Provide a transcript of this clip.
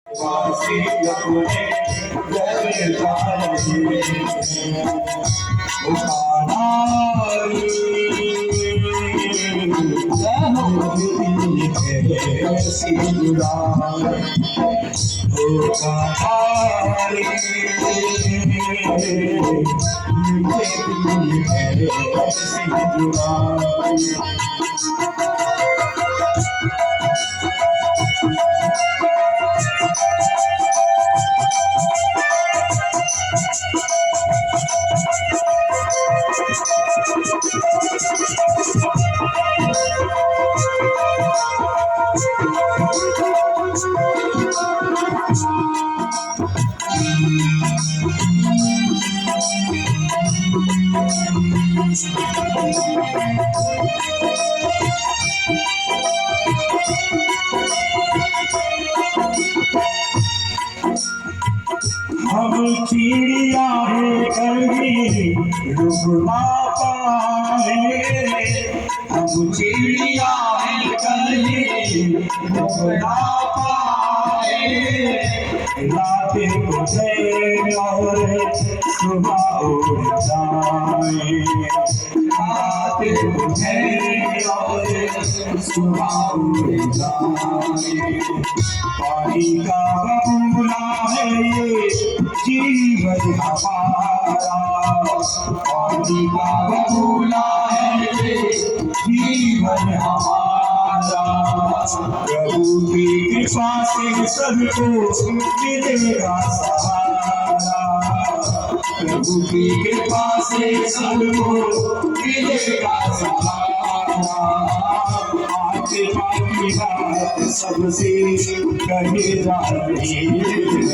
वासी अपने दरबार में उतारी ऐसी उड़ान उतारी ऐसी उड़ान हम चिड़िया है कहीं रुक ना पाए हम चिड़िया है कहीं रुक ना पाए रातें गुजरे और सुबह उड़ जाए रातें गुजरे और सुबह उड़ जाए पानी का बबूला है ये जीवन हमारा पानी का बबूला है ये जीवन हमारा प्रभु की कृपा से सबको मिलेगा सहारा प्रभु की कृपा से सबको मिलेगा सहारा आगे बाकी बात सबसे कही जा रही है